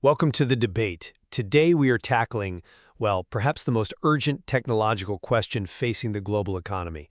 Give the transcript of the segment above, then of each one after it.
Welcome to the debate. Today we are tackling, well, perhaps the most urgent technological question facing the global economy.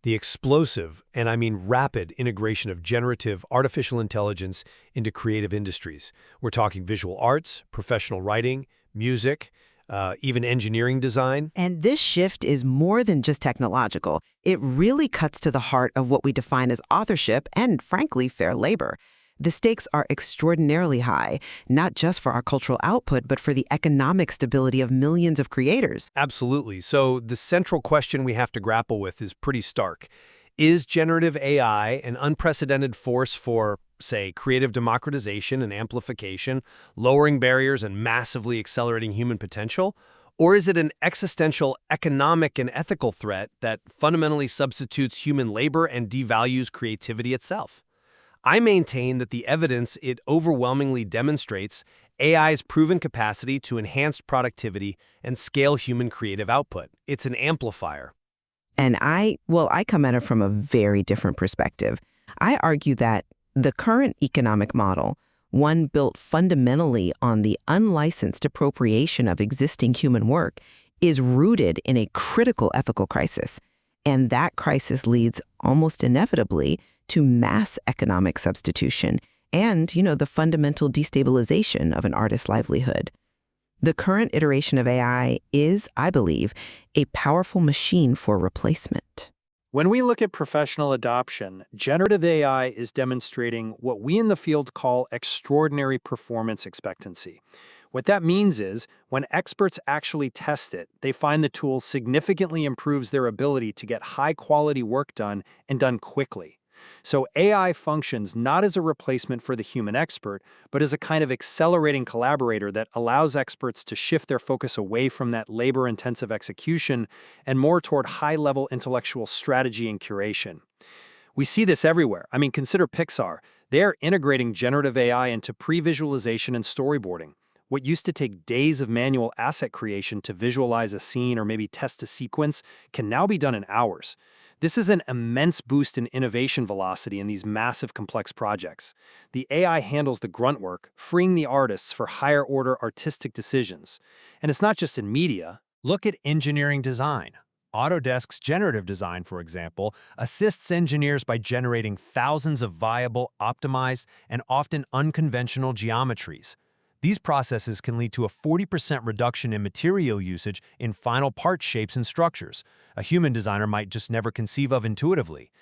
The explosive, and I mean rapid, integration of generative artificial intelligence into creative industries. We're talking visual arts, professional writing, music, even engineering design. And this shift is more than just technological. It really cuts to the heart of what we define as authorship and, frankly, fair labor. The stakes are extraordinarily high, not just for our cultural output, but for the economic stability of millions of creators. Absolutely. So the central question we have to grapple with is pretty stark. Is generative AI an unprecedented force for, say, creative democratization and amplification, lowering barriers and massively accelerating human potential? Or is it an existential economic and ethical threat that fundamentally substitutes human labor and devalues creativity itself? I maintain that the evidence it overwhelmingly demonstrates AI's proven capacity to enhance productivity and scale human creative output. It's an amplifier. And I come at it from a very different perspective. I argue that the current economic model, one built fundamentally on the unlicensed appropriation of existing human work, is rooted in a critical ethical crisis. And that crisis leads almost inevitably to mass economic substitution and, the fundamental destabilization of an artist's livelihood. The current iteration of AI is, I believe, a powerful machine for replacement. When we look at professional adoption, generative AI is demonstrating what we in the field call extraordinary performance expectancy. What that means is, when experts actually test it, they find the tool significantly improves their ability to get high-quality work done and done quickly. So AI functions not as a replacement for the human expert, but as a kind of accelerating collaborator that allows experts to shift their focus away from that labor-intensive execution and more toward high-level intellectual strategy and curation. We see this everywhere. Consider Pixar. They're integrating generative AI into pre-visualization and storyboarding. What used to take days of manual asset creation to visualize a scene or maybe test a sequence can now be done in hours. This is an immense boost in innovation velocity in these massive complex projects. The AI handles the grunt work, freeing the artists for higher-order artistic decisions. And it's not just in media. Look at engineering design. Autodesk's generative design, for example, assists engineers by generating thousands of viable, optimized, and often unconventional geometries. These processes can lead to a 40% reduction in material usage in final part shapes and structures a human designer might just never conceive of intuitively.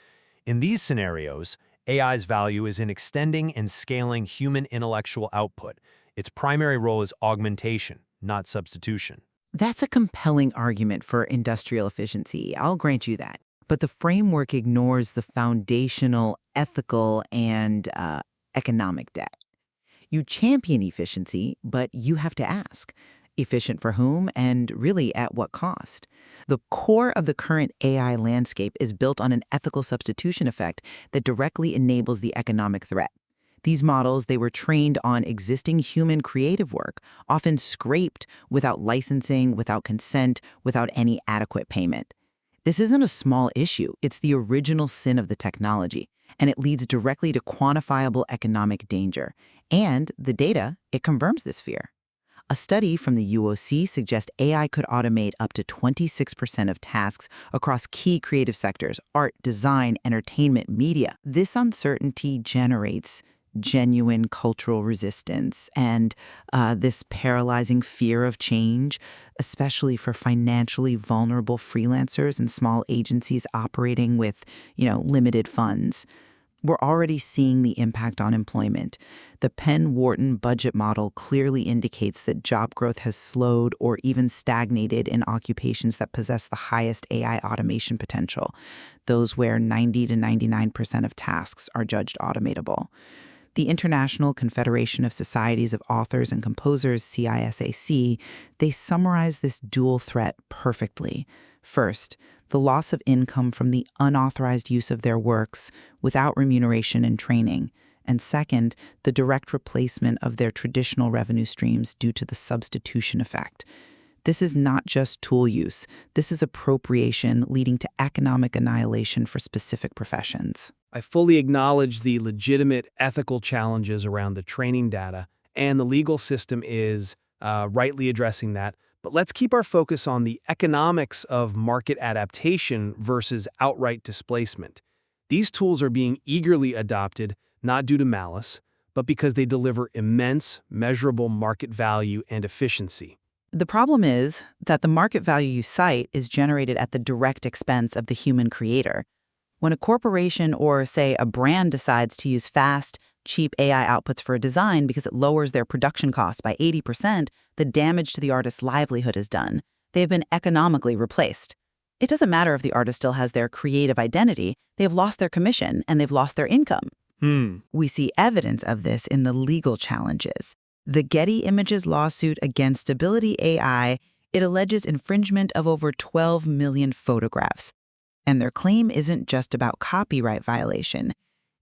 In these scenarios, AI's value is in extending and scaling human intellectual output. Its primary role is augmentation, not substitution. That's a compelling argument for industrial efficiency. I'll grant you that. But the framework ignores the foundational ethical and economic debt. You champion efficiency, but you have to ask, efficient for whom and really at what cost? The core of the current AI landscape is built on an ethical substitution effect that directly enables the economic threat. These models, they were trained on existing human creative work, often scraped without licensing, without consent, without any adequate payment. This isn't a small issue. It's the original sin of the technology, and it leads directly to quantifiable economic danger. And the data, it confirms this fear. A study from the UOC suggests AI could automate up to 26% of tasks across key creative sectors: art, design, entertainment, media. This uncertainty generates genuine cultural resistance and this paralyzing fear of change, especially for financially vulnerable freelancers and small agencies operating with, limited funds. We're already seeing the impact on employment. The Penn-Wharton budget model clearly indicates that job growth has slowed or even stagnated in occupations that possess the highest AI automation potential, those where 90 to 99% of tasks are judged automatable. The International Confederation of Societies of Authors and Composers, CISAC, they summarize this dual threat perfectly. First, the loss of income from the unauthorized use of their works without remuneration and training. And second, the direct replacement of their traditional revenue streams due to the substitution effect. This is not just tool use. This is appropriation leading to economic annihilation for specific professions. I fully acknowledge the legitimate ethical challenges around the training data and the legal system is rightly addressing that. But let's keep our focus on the economics of market adaptation versus outright displacement. These tools are being eagerly adopted, not due to malice, but because they deliver immense, measurable market value and efficiency. The problem is that the market value you cite is generated at the direct expense of the human creator. When a corporation or, say, a brand decides to use fast, cheap AI outputs for a design because it lowers their production costs by 80%, the damage to the artist's livelihood is done. They've been economically replaced. It doesn't matter if the artist still has their creative identity, they have lost their commission and they've lost their income. We see evidence of this in the legal challenges. The Getty Images lawsuit against Stability AI, it alleges infringement of over 12 million photographs. And their claim isn't just about copyright violation.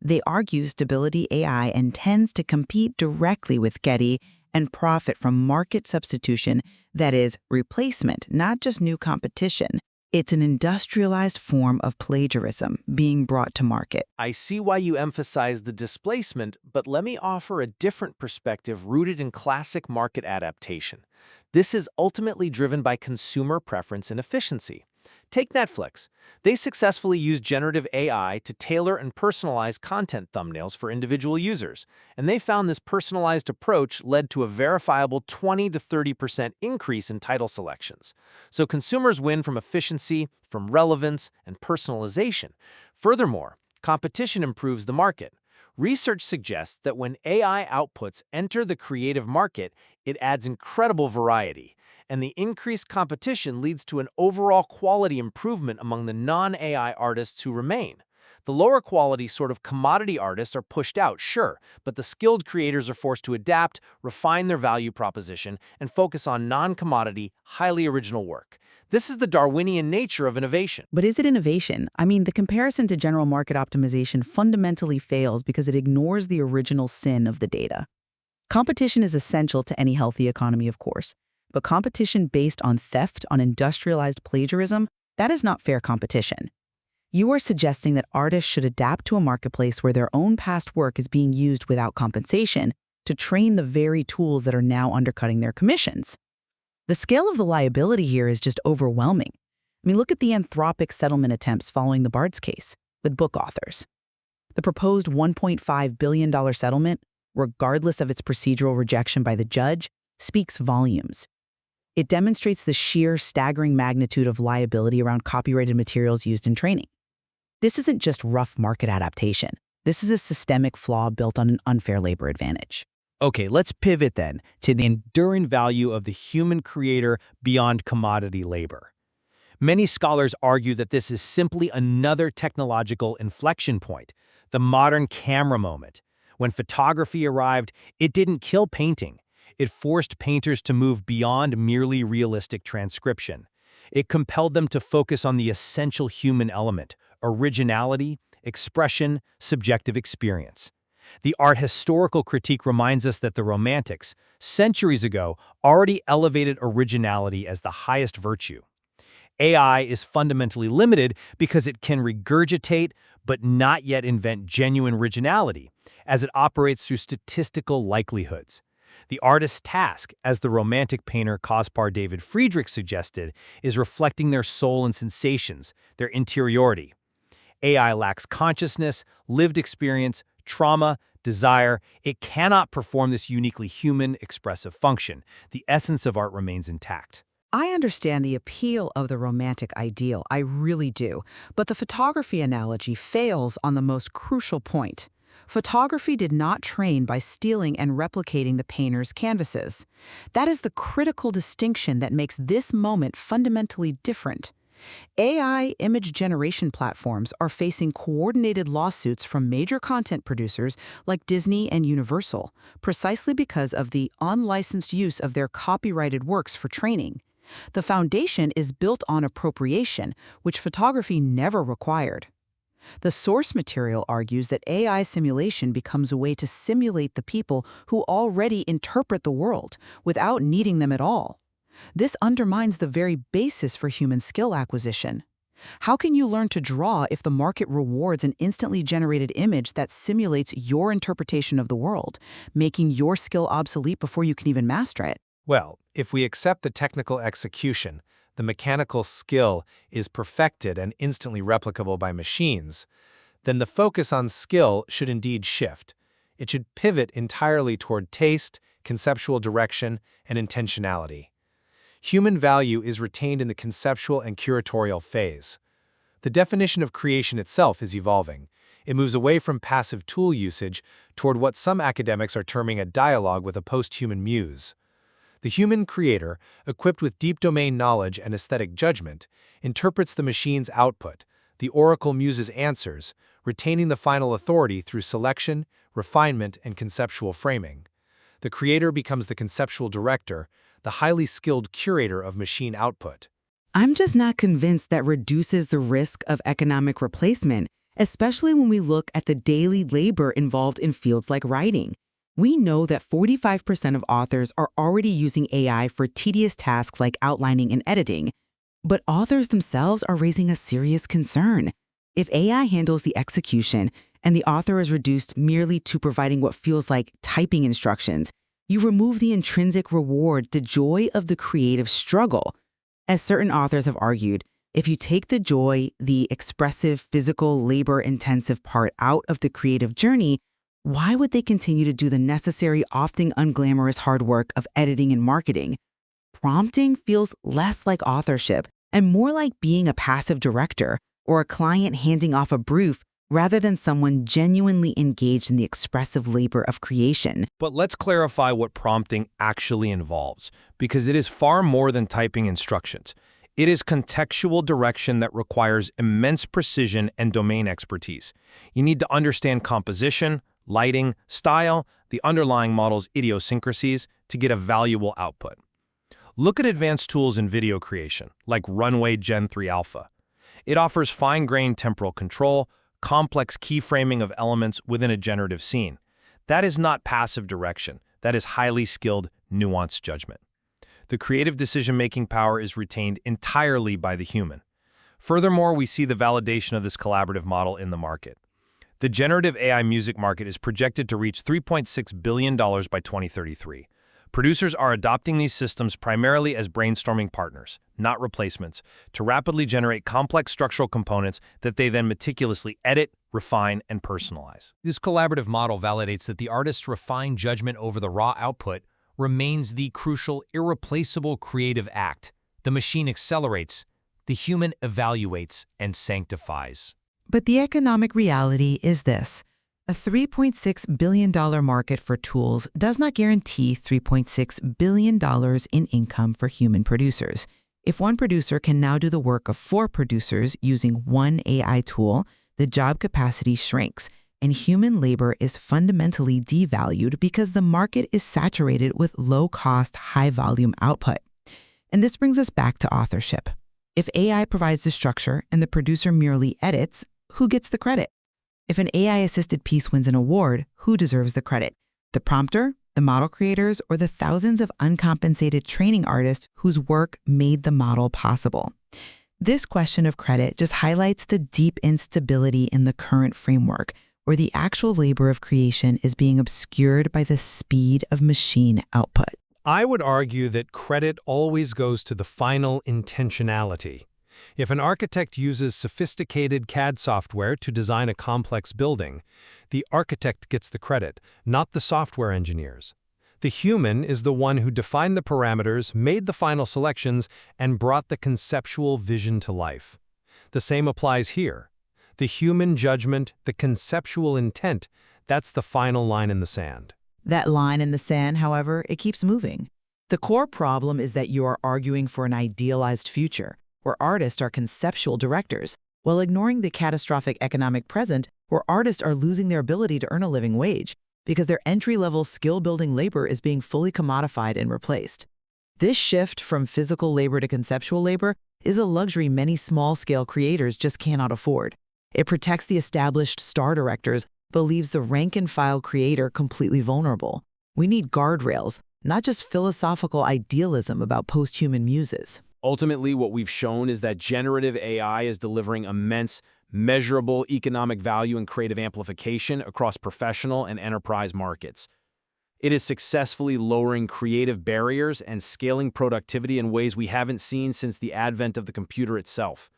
They argue Stability AI intends to compete directly with Getty and profit from market substitution, that is, replacement, not just new competition. It's an industrialized form of plagiarism being brought to market. I see why you emphasize the displacement, but let me offer a different perspective rooted in classic market adaptation. This is ultimately driven by consumer preference and efficiency. Take Netflix. They successfully used generative AI to tailor and personalize content thumbnails for individual users, and they found this personalized approach led to a verifiable 20 to 30% increase in title selections. So consumers win from efficiency, from relevance, and personalization. Furthermore, competition improves the market. Research suggests that when AI outputs enter the creative market, it adds incredible variety. And the increased competition leads to an overall quality improvement among the non-AI artists who remain. The lower quality sort of commodity artists are pushed out, sure, but the skilled creators are forced to adapt, refine their value proposition, and focus on non-commodity, highly original work. This is the Darwinian nature of innovation. But is it innovation? I mean, the comparison to general market optimization fundamentally fails because it ignores the original sin of the data. Competition is essential to any healthy economy, of course. But competition based on theft, on industrialized plagiarism, that is not fair competition. You are suggesting that artists should adapt to a marketplace where their own past work is being used without compensation to train the very tools that are now undercutting their commissions. The scale of the liability here is just overwhelming. I mean, look at the Anthropic settlement attempts following the Bards case with book authors. The proposed $1.5 billion settlement, regardless of its procedural rejection by the judge, speaks volumes. It demonstrates the sheer, staggering magnitude of liability around copyrighted materials used in training. This isn't just rough market adaptation. This is a systemic flaw built on an unfair labor advantage. Okay, let's pivot then to the enduring value of the human creator beyond commodity labor. Many scholars argue that this is simply another technological inflection point, the modern camera moment. When photography arrived, it didn't kill painting. It forced painters to move beyond merely realistic transcription. It compelled them to focus on the essential human element, originality, expression, subjective experience. The art historical critique reminds us that the Romantics, centuries ago, already elevated originality as the highest virtue. AI is fundamentally limited because it can regurgitate but not yet invent genuine originality, as it operates through statistical likelihoods. The artist's task, as the Romantic painter Caspar David Friedrich suggested, is reflecting their soul and sensations, their interiority. AI lacks consciousness, lived experience, trauma, desire. It cannot perform this uniquely human, expressive function. The essence of art remains intact. I understand the appeal of the romantic ideal, I really do, but the photography analogy fails on the most crucial point. Photography did not train by stealing and replicating the painter's canvases. That is the critical distinction that makes this moment fundamentally different. AI image generation platforms are facing coordinated lawsuits from major content producers like Disney and Universal, precisely because of the unlicensed use of their copyrighted works for training. The foundation is built on appropriation, which photography never required. The source material argues that AI simulation becomes a way to simulate the people who already interpret the world without needing them at all. This undermines the very basis for human skill acquisition. How can you learn to draw if the market rewards an instantly generated image that simulates your interpretation of the world, making your skill obsolete before you can even master it? Well, if we accept the technical execution, the mechanical skill is perfected and instantly replicable by machines, then the focus on skill should indeed shift. It should pivot entirely toward taste, conceptual direction, and intentionality. Human value is retained in the conceptual and curatorial phase. The definition of creation itself is evolving. It moves away from passive tool usage toward what some academics are terming a dialogue with a post-human muse. The human creator, equipped with deep domain knowledge and aesthetic judgment, interprets the machine's output, the oracle muse's answers, retaining the final authority through selection, refinement, and conceptual framing. The creator becomes the conceptual director, the highly skilled curator of machine output. I'm just not convinced that reduces the risk of economic replacement, especially when we look at the daily labor involved in fields like writing. We know that 45% of authors are already using AI for tedious tasks like outlining and editing, but authors themselves are raising a serious concern. If AI handles the execution and the author is reduced merely to providing what feels like typing instructions, you remove the intrinsic reward, the joy of the creative struggle. As certain authors have argued, if you take the joy, the expressive, physical, labor-intensive part out of the creative journey, why would they continue to do the necessary, often unglamorous hard work of editing and marketing? Prompting feels less like authorship and more like being a passive director or a client handing off a brief rather than someone genuinely engaged in the expressive labor of creation. But let's clarify what prompting actually involves, because it is far more than typing instructions. It is contextual direction that requires immense precision and domain expertise. You need to understand composition, lighting, style, the underlying model's idiosyncrasies to get a valuable output. Look at advanced tools in video creation, like Runway Gen 3 Alpha. It offers fine-grained temporal control, complex keyframing of elements within a generative scene. That is not passive direction. That is highly skilled, nuanced judgment. The creative decision-making power is retained entirely by the human. Furthermore, we see the validation of this collaborative model in the market. The generative AI music market is projected to reach $3.6 billion by 2033. Producers are adopting these systems primarily as brainstorming partners, not replacements, to rapidly generate complex structural components that they then meticulously edit, refine, and personalize. This collaborative model validates that the artist's refined judgment over the raw output remains the crucial, irreplaceable creative act. The machine accelerates, the human evaluates and sanctifies. But the economic reality is this. A $3.6 billion market for tools does not guarantee $3.6 billion in income for human producers. If one producer can now do the work of 4 producers using one AI tool, the job capacity shrinks, and human labor is fundamentally devalued because the market is saturated with low-cost, high-volume output. And this brings us back to authorship. If AI provides the structure and the producer merely edits, who gets the credit? If an AI-assisted piece wins an award, who deserves the credit? The prompter, the model creators, or the thousands of uncompensated training artists whose work made the model possible? This question of credit just highlights the deep instability in the current framework, where the actual labor of creation is being obscured by the speed of machine output. I would argue that credit always goes to the final intentionality. If an architect uses sophisticated CAD software to design a complex building, the architect gets the credit, not the software engineers. The human is the one who defined the parameters, made the final selections, and brought the conceptual vision to life. The same applies here. The human judgment, the conceptual intent, that's the final line in the sand. That line in the sand, however, it keeps moving. The core problem is that you are arguing for an idealized future, where artists are conceptual directors, while ignoring the catastrophic economic present, where artists are losing their ability to earn a living wage because their entry-level skill-building labor is being fully commodified and replaced. This shift from physical labor to conceptual labor is a luxury many small-scale creators just cannot afford. It protects the established star directors, but leaves the rank-and-file creator completely vulnerable. We need guardrails, not just philosophical idealism about post-human muses. Ultimately, what we've shown is that generative AI is delivering immense, measurable economic value and creative amplification across professional and enterprise markets. It is successfully lowering creative barriers and scaling productivity in ways we haven't seen since the advent of the computer itself.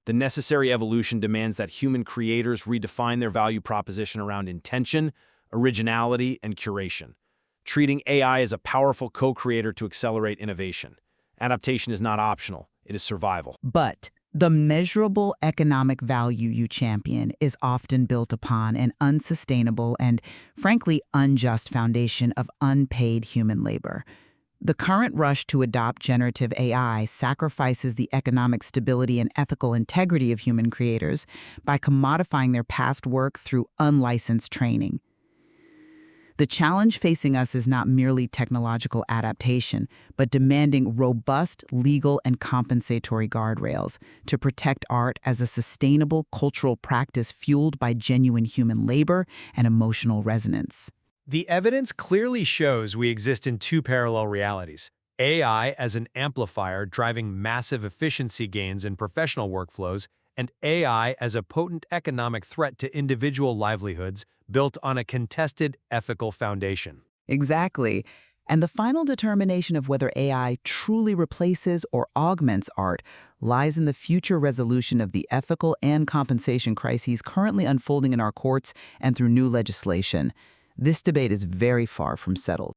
The necessary evolution demands that human creators redefine their value proposition around intention, originality, and curation, treating AI as a powerful co-creator to accelerate innovation. Adaptation is not optional, it is survival. But the measurable economic value you champion is often built upon an unsustainable and, frankly, unjust foundation of unpaid human labor. The current rush to adopt generative AI sacrifices the economic stability and ethical integrity of human creators by commodifying their past work through unlicensed training. The challenge facing us is not merely technological adaptation, but demanding robust legal and compensatory guardrails to protect art as a sustainable cultural practice fueled by genuine human labor and emotional resonance. The evidence clearly shows we exist in two parallel realities: AI as an amplifier driving massive efficiency gains in professional workflows, and AI as a potent economic threat to individual livelihoods built on a contested ethical foundation. Exactly. And the final determination of whether AI truly replaces or augments art lies in the future resolution of the ethical and compensation crises currently unfolding in our courts and through new legislation. This debate is very far from settled.